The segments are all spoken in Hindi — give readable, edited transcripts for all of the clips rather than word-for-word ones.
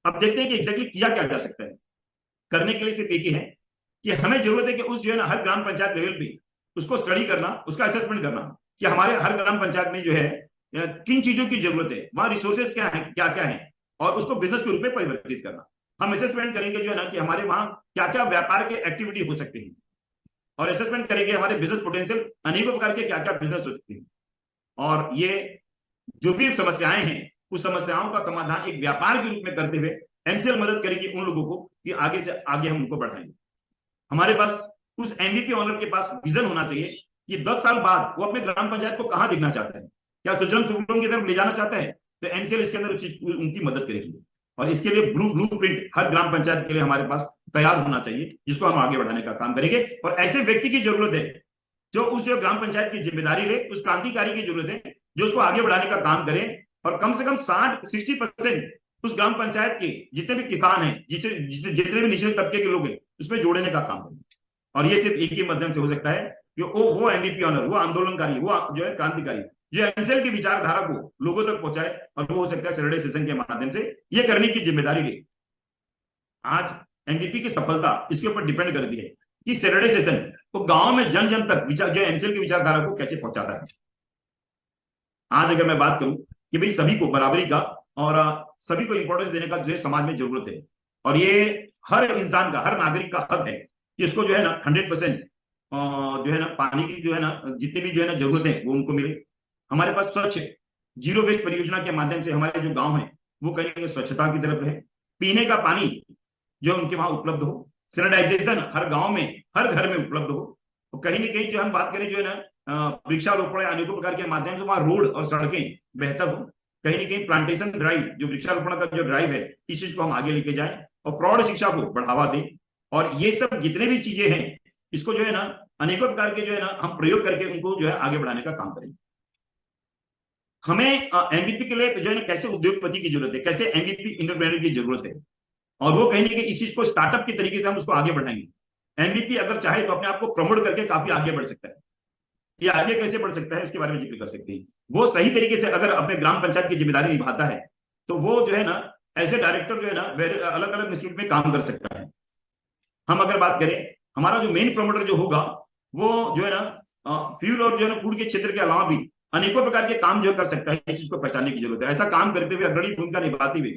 अब देखते हैं कि एग्जैक्टली किया क्या जा सकता है। करने के लिए सिर्फ एक ही है कि हमें जरूरत है कि उस जो है ना हर ग्राम पंचायत लेवल पे उसको स्टडी करना, उसका असेसमेंट करना कि हमारे हर ग्राम पंचायत में जो है किन चीजों की जरूरत है, वहां रिसोर्सेज क्या है, क्या क्या है, और उसको बिजनेस के रूप में परिवर्तित करना। हम असेसमेंट करेंगे जो है ना कि हमारे वहां क्या क्या व्यापार के एक्टिविटी हो सकते हैं, और असेसमेंट करेंगे हमारे बिजनेस पोटेंशियल अनेकों प्रकार के क्या क्या बिजनेस हो सकते हैं। और ये जो भी समस्याएं हैं उस समस्याओं का समाधान एक व्यापार के रूप में करते हुए एमसीएल मदद करेगी उन लोगों को कि आगे से आगे हम उनको बढ़ाएंगे। हमारे पास उस एमवीपी ऑनर के पास विजन होना चाहिए कि 10 साल बाद वो अपने ग्राम पंचायत को कहां देखना चाहता है, क्या सुजन सुफलम की तरफ ले जाना चाहता है, तो एमसीएल इसके अंदर उनकी मदद करेगी। और इसके लिए ब्लू प्रिंट हर ग्राम पंचायत के लिए हमारे पास तैयार होना चाहिए, जिसको हम आगे बढ़ाने का काम करेंगे। और ऐसे व्यक्ति की जरूरत है जो उस ग्राम पंचायत की जिम्मेदारी ले, उस क्रांतिकारी की जरूरत है जो उसको आगे बढ़ाने का काम करे, और कम से कम 60% उस ग्राम पंचायत के जितने भी किसान हैं, जितने भी निचले तबके के लोग हैं, उसमें जोड़ने का काम करें। और ये सिर्फ एक ही माध्यम से हो सकता है कि वो एमवीपी ऑनर, वो आंदोलनकारी, वो जो है क्रांतिकारी, जो एमसीएल की विचारधारा को लोगों तक पहुंचाए, और वो हो सकता है सैटरडे सेशन के माध्यम से ये करने की जिम्मेदारी ले। आज एमवीपी की सफलता इसके ऊपर डिपेंड करती है कि सैटरडे सेशन वो गांव में जन जन तक विचार जो एमसीएल की विचारधारा को कैसे पहुंचाता है। आज अगर मैं बात करूं कि भाई सभी को बराबरी का और सभी को इंपॉर्टेंस देने का जो है समाज में जरूरत है, और ये हर इंसान का, हर नागरिक का हक है कि इसको जो है ना 100% जो है ना पानी की जो है ना जितनी भी जो है ना जरूरत है वो उनको मिले। हमारे पास स्वच्छ जीरो वेस्ट परियोजना के माध्यम से हमारे जो गांव है वो कहीं स्वच्छता की तरफ है, पीने का पानी जो उनके वहां उपलब्ध हो, सैनिटाइजेशन हर गांव में हर घर में उपलब्ध हो, और कहीं ना कहीं जो हम बात करें जो है ना वृक्षारोपण या अनेकों प्रकार के माध्यम से वहां रोड और सड़कें बेहतर हो, कहीं ना कहीं प्लांटेशन ड्राइव जो वृक्षारोपण का जो ड्राइव है इस चीज को हम आगे लेके जाएं, और प्रौढ़ शिक्षा को बढ़ावा दें। और ये सब जितने भी चीजें हैं इसको जो है ना अनेकों प्रकार के जो है ना हम प्रयोग करके उनको जो है आगे बढ़ाने का काम करेंगे। हमें एमवीपी के लिए जो है ना कैसे उद्योगपति की जरूरत है, कैसे एमवीपी इंटरप्रेन्योर की जरूरत है, और वो कहीं ना कहीं इस चीज को स्टार्टअप के तरीके से हम उसको आगे बढ़ाएंगे। एमवीपी अगर चाहे तो अपने आप को प्रमोट करके काफी आगे बढ़ सकता है। ये आगे कैसे बढ़ सकता है उसके बारे में जिक्र कर सकते हैं। वो सही तरीके से अगर अपने ग्राम पंचायत की जिम्मेदारी निभाता है तो वो जो है ना एज ए डायरेक्टर जो है ना अलग अलग इंस्टीट्यूट में काम कर सकता है। हम अगर बात करें हमारा जो मेन प्रमोटर जो होगा वो जो है ना फ्यूल और जो है ना फूड के क्षेत्र के अलावा भी अनेकों प्रकार के काम जो कर सकता है, इस चीज को पहचानने की जरूरत है। ऐसा काम करते हुए अग्रणी भूमिका निभाते हुए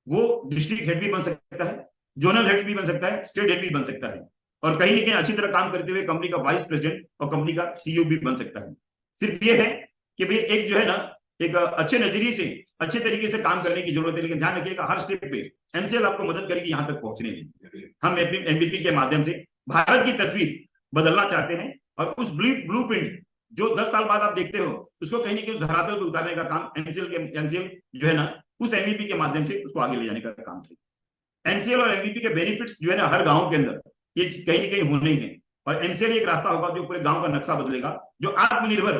वो डिस्ट्रिक्ट हेड भी बन सकता है, जोनल हेड भी बन सकता है, स्टेट हेड भी बन सकता है, और कहीं ना कहीं अच्छी तरह काम करते हुए कंपनी का वाइस प्रेसिडेंट और कंपनी का सीईओ भी बन सकता है। सिर्फ ये है कि भाई एक जो है ना एक अच्छे नजरिए से अच्छे तरीके से काम करने की जरूरत है, लेकिन ध्यान रखिएगा हर स्टेप पे एमसीएल आपको मदद करेगी यहां तक पहुंचने में। हम एमवीपी के माध्यम से भारत की तस्वीर बदलना चाहते हैं, और उस ब्लू प्रिंट जो 10 साल बाद आप देखते हो उसको कहीं ना कहीं धरातल पर उतारने का काम एमसीएल जो है ना उस एमवीपी के माध्यम से उसको आगे ले जाने का काम है। एमसीएल और एमवीपी के बेनिफिट्स जो है ना हर गांव के अंदर ये कहीं ना कहीं होने ही है, और एमसीएल एक रास्ता होगा जो पूरे गांव का नक्शा बदलेगा, जो आत्मनिर्भर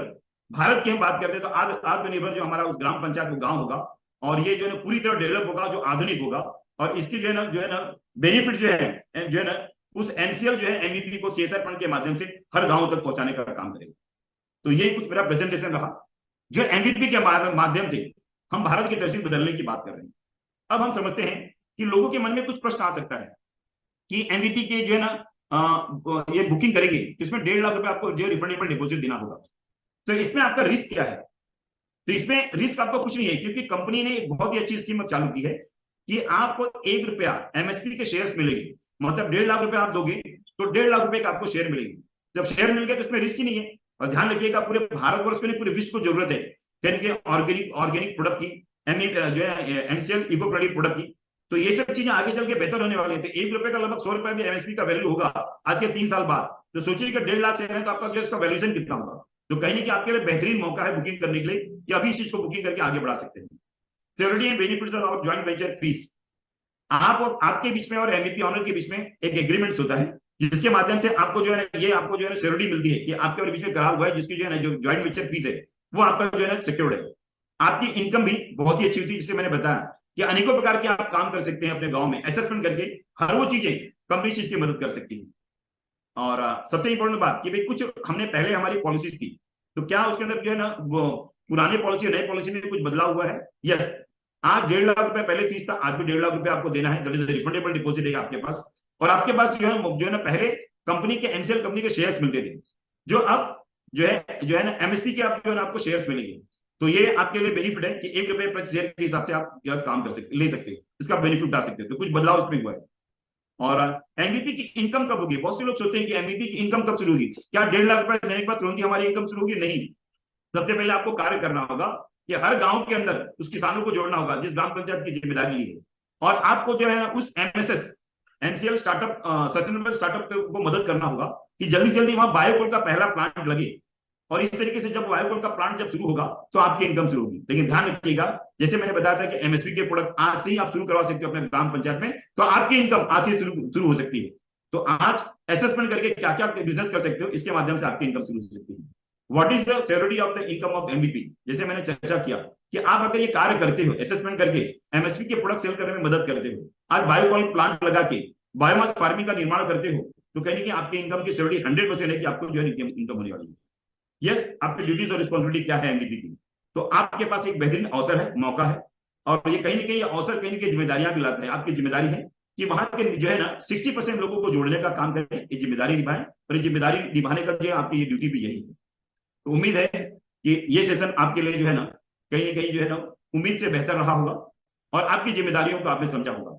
भारत की हम बात करते हैं तो आत्मनिर्भर जो हमारा उस ग्राम पंचायत वो गांव होगा, और ये जो है ना पूरी तरह डेवलप होगा, जो आधुनिक होगा, और इसकी जो है ना बेनिफिट जो है ना उस एमसीएल जो है एमवीपी को सीएसआर फंड के माध्यम से हर गांव तक पहुंचाने का काम करेगा। तो ये कुछ मेरा प्रेजेंटेशन रहा जो एमवीपी के माध्यम से हम भारत की तस्वीर बदलने की बात कर रहे हैं। अब हम समझते हैं कि लोगों के मन में कुछ प्रश्न आ सकता है कि एमवीपी के जो है ना ये बुकिंग करेंगे तो इसमें 1.5 लाख रुपए आपको जो रिफंडेबल डिपॉजिट देना होगा, तो इसमें आपका रिस्क क्या है? तो इसमें रिस्क आपको कुछ नहीं है, क्योंकि कंपनी ने एक बहुत ही अच्छी स्कीम चालू की है कि आपको 1 रुपया एमएसपी के शेयर्स मिलेंगे, मतलब 1.5 लाख रुपए आप दोगे तो 1.5 लाख रुपए का आपको शेयर मिलेंगे। जब शेयर मिल गया तो इसमें रिस्क ही नहीं है। और ध्यान रखिएगा पूरे भारतवर्ष को नहीं पूरे विश्व को जरूरत है ऑर्गेनिक प्रोडक्ट की, जो है एमसीएल इको क्रेडिट प्रोडक्ट की। तो ये सब चीजें आगे चल के बेहतर होने वाले हैं। तो 1 रुपए का लगभग 100 रुपए भी एमएसपी का वैल्यू होगा आज के 3 साल बाद। तो सोचिए कि 1.5 लाख शेयर है तो आपका जो इसका वैल्यूएशन कितना होगा। तो कहीं कि आपके लिए बेहतरीन मौका है बुकिंग करने के लिए कि अभी इस चीज को बुकिंग करके आगे बढ़ा सकते हैं। Security and benefits of joint venture fees, आप और आपके बीच में और एमवीपी ऑनर के बीच में एक एग्रीमेंट होता है जिसके माध्यम से आपको जो है ना ये आपको जो है ना सिक्योरिटी मिलती है कि आपके और बीच में करार हुआ है, जिसकी जो है ना जो जॉइंट वेंचर फीस है वो आपका जो है ना सिक्योर्ड है। आपकी इनकम भी बहुत ही अच्छी होती है, जिससे मैंने बताया कि अनेकों प्रकार के आप काम कर सकते हैं अपने गांव में असेसमेंट करके, हर वो चीजें कंपनी चीज की मदद कर सकती है। और सबसे इंपॉर्टेंट बात कि भाई कुछ हमने पहले हमारी पॉलिसीज थी, तो क्या उसके अंदर जो है ना वो पुराने पॉलिसी नई पॉलिसी में कुछ बदलाव हुआ है? यस, आज 1.5 लाख रुपए पहले फीस था, आज भी 1.5 लाख रुपए आपको देना है। दैट इज रिफंडेबल डिपॉजिट है आपके पास। और आपके पास जो है ना पहले कंपनी के एमसीएल कंपनी के शेयर्स मिलते थे, जो अब जो है ना एमएसपी के आप जो है ना आपको शेयर्स मिलेंगे। तो ये आपके लिए बेनिफिट है कि 1 रुपए प्रति शेयर के हिसाब से आप काम कर सकते, ले सकते हो, इसका बेनिफिट उठा सकते हो। तो कुछ बदलाव इसमें हुआ है। और एमबीपी की इनकम कब होगी? बहुत से लोग सोचते हैं कि एमबीपी की इनकम कब शुरू होगी, क्या 1.5 लाख रुपए देने के बाद तुरंत ही हमारी इनकम शुरू होगी? नहीं। सबसे पहले आपको कार्य करना होगा कि हर गांव के अंदर उस किसानों को जोड़ना होगा जिस ग्राम पंचायत की जिम्मेदारी है। और आपको जो है उस MSS MCL startup sustainable startup को मदद करना होगा कि जल्दी से जल्दी वहां बायोकोल का पहला प्लांट लगे। और इस तरीके से जब बायोकोल का प्लांट जब शुरू होगा तो आपकी इनकम शुरू होगी। लेकिन ध्यान रखिएगा, जैसे मैंने बताया था कि एमएसपी के प्रोडक्ट आज से ही आप शुरू करवा सकते हो अपने ग्राम पंचायत में, तो आपकी इनकम आज से शुरू हो सकती है। तो आज असेसमेंट करके क्या क्या बिजनेस कर सकते हो, इसके माध्यम से आपकी इनकम शुरू हो सकती है। What is the favourite of the income of MBP? जैसे मैंने चर्चा किया कि आप अगर ये कार्य करते हो, असेसमेंट करके एमएसपी के प्रोडक्ट सेल करने में मदद करते हो, आज बायोकॉल प्लांट लगा के बायोमास फार्मिंग का निर्माण करते हो, तो कहीं कि आपकी इनकम की सिक्योरिटी 100% है कि आपको जो है इनकम होने वाली है। यस, आपकी ड्यूटीज और रिस्पॉन्सिबिलिटी क्या है एमबीपी की? तो आपके पास एक बेहतरीन अवसर है, मौका है। और ये कहीं ना कहीं अवसर कहीं ना कहीं जिम्मेदारियां भी लाता है। आपकी जिम्मेदारी है कि वहां के जो है ना 60% लोगों को जोड़ने का काम करें, ये जिम्मेदारी निभाएं। और ये जिम्मेदारी निभाने का जो है आपकी ये ड्यूटी भी यही है। तो उम्मीद है कि ये सेशन आपके लिए जो है ना कहीं जो है ना उम्मीद से बेहतर रहा होगा और आपकी जिम्मेदारियों को आपने समझा होगा।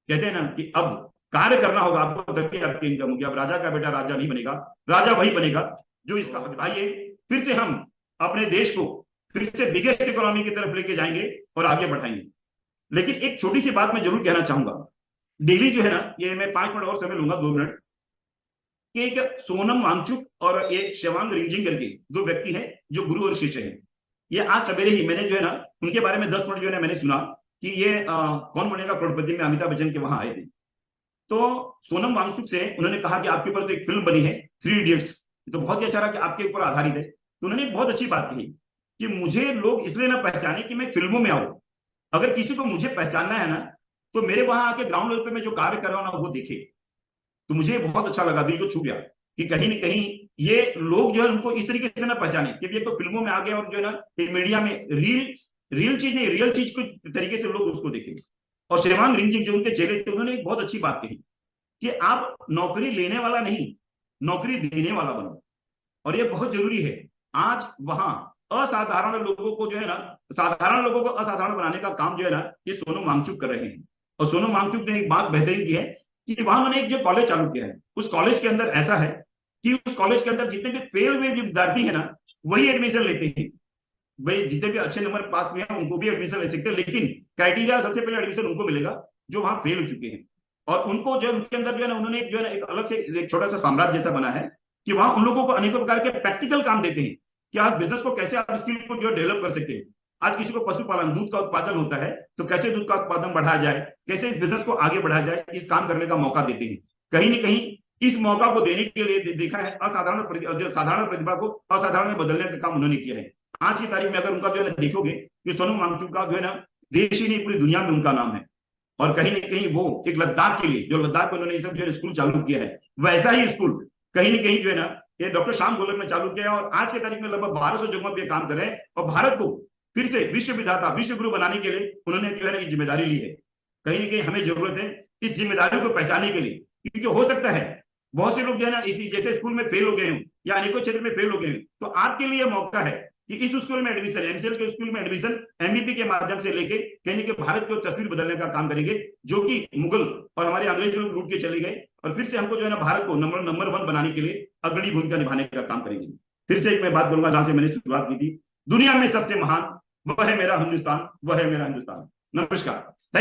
कहते हैं ना कि अब कार्य करना होगा आपको, तभी आपकी इनकम होगी। अब राजा का बेटा राजा नहीं बनेगा, राजा वही बनेगा जो इसका हकदार है। फिर से हम अपने देश को फिर से बिगेस्ट इकोनॉमी की तरफ लेके जाएंगे और आगे बढ़ाएंगे। लेकिन एक छोटी सी बात मैं जरूर कहना चाहूंगा। डेली जो है ना, ये मैं 5 मिनट और समय लूंगा, 2 मिनट, कि एक सोनम वांगचुक और एक शेवांग रिंगजिंग करके 2 व्यक्ति हैं जो गुरु और शिष्य हैं। ये आज सवेरे ही मैंने जो है ना उनके बारे में 10 मिनट जो है ना मैंने सुना कि ये कौन बनेगा करोड़पति में अमिताभ बच्चन के वहां आए थे। तो सोनम वांगचुक से उन्होंने कहा कि आपके ऊपर तो एक फिल्म बनी है 3 इडियट्स, तो बहुत ही अच्छा रहा कि आपके ऊपर आधारित है। तो उन्होंने एक बहुत अच्छी बात कही कि मुझे लोग इसलिए ना पहचाने कि मैं फिल्मों में आऊं, अगर किसी को मुझे पहचानना है ना तो मेरे वहां आके ग्राउंड लेवल पे मैं जो कार्य कर रहा हूं ना वो देखे। तो मुझे बहुत अच्छा लगा, दिल को छू गया कि कहीं ना कहीं ये लोग जो है उनको इस तरीके से ना पहचाने कि ये तो फिल्मों में आ गए और जो है ना मीडिया में रियल चीज नहीं, रियल चीज को तरीके से लोग उसको देखें। और शेवांग रिंगजिंग जो उनके चेले थे, उन्होंने एक बहुत अच्छी बात कही कि आप नौकरी लेने वाला नहीं, नौकरी देने वाला बनो। और ये बहुत जरूरी है। आज वहां असाधारण लोगों को जो है ना, साधारण लोगों को असाधारण बनाने का काम जो है ना ये सोनम वांगचुक कर रहे हैं। और सोनम वांगचुक ने एक बात बेहतरीन की है कि वहां उन्होंने एक जो कॉलेज चालू किया है, उस कॉलेज के अंदर ऐसा है कि उस कॉलेज के अंदर जितने भी फेल हुए विद्यार्थी है ना वही एडमिशन लेते हैं। भाई जितने भी अच्छे नंबर पास हुए हैं उनको भी एडमिशन ले सकते हैं, लेकिन क्राइटेरिया सबसे पहले एडमिशन उनको मिलेगा जो वहां फेल हो चुके हैं। और उनको जो उनके अंदर जो है ना उन्होंने जो है ना एक अलग से एक छोटा सा साम्राज्य जैसा बना है कि वहां उन लोगों को अनेकों प्रकार के प्रैक्टिकल काम देते हैं कि आज बिजनेस को कैसे आप स्किल को जो डेवलप कर सकते हैं। आज किसी को पशुपालन, दूध का उत्पादन होता है, तो कैसे दूध का उत्पादन बढ़ाया जाए, कैसे इस बिजनेस को आगे बढ़ाया जाए, इस काम करने का मौका देते हैं। कहीं ना कहीं इस मौका को देने के लिए देखा है असाधारण साधारण प्रतिभा को असाधारण में बदलने का काम उन्होंने किया है। आज की तारीख में अगर उनका जो है देखोगे कि सोनम वांगचुक का जो है ना देश ही नहीं पूरी दुनिया में उनका नाम है। और कहीं ना कहीं वो एक लद्दाख के लिए, जो लद्दाख में उन्होंने ये सब जो है स्कूल चालू किया है, वैसा ही स्कूल कहीं ना कहीं जो है ना ये डॉक्टर श्याम गोलक ने चालू किया है। और आज की तारीख में लगभग 1200 जगहों पर काम कर रहे हैं। और भारत को फिर से विश्व विधाता, विश्व गुरु बनाने के लिए उन्होंने जो है ना ये जिम्मेदारी ली है। कहीं ना कहीं हमें जरूरत है इस जिम्मेदारी को पहचानने के लिए, क्योंकि हो सकता है बहुत से लोग जो है ना इसी जैसे स्कूल में फेल हो गए हैं या अनेकों क्षेत्र में फेल हो गए हैं, तो आपके लिए मौका है कि इस स्कूल में एडमिशन, एमसीएल के स्कूल में एडमिशन एमबीपी के माध्यम से लेके कहीं कि भारत की तस्वीर बदलने का काम करेंगे, जो कि मुगल और हमारे अंग्रेज लोग लूट के चले गए। और फिर से हमको जो है ना भारत को नंबर 1 बनाने के लिए अग्रणी भूमिका निभाने का काम करेंगे। फिर से एक मैं बात करूंगा जहां से मैंने शुरुआत की थी, दुनिया में सबसे महान वह है मेरा हिंदुस्तान, वह है मेरा हिंदुस्तान। नमस्कार।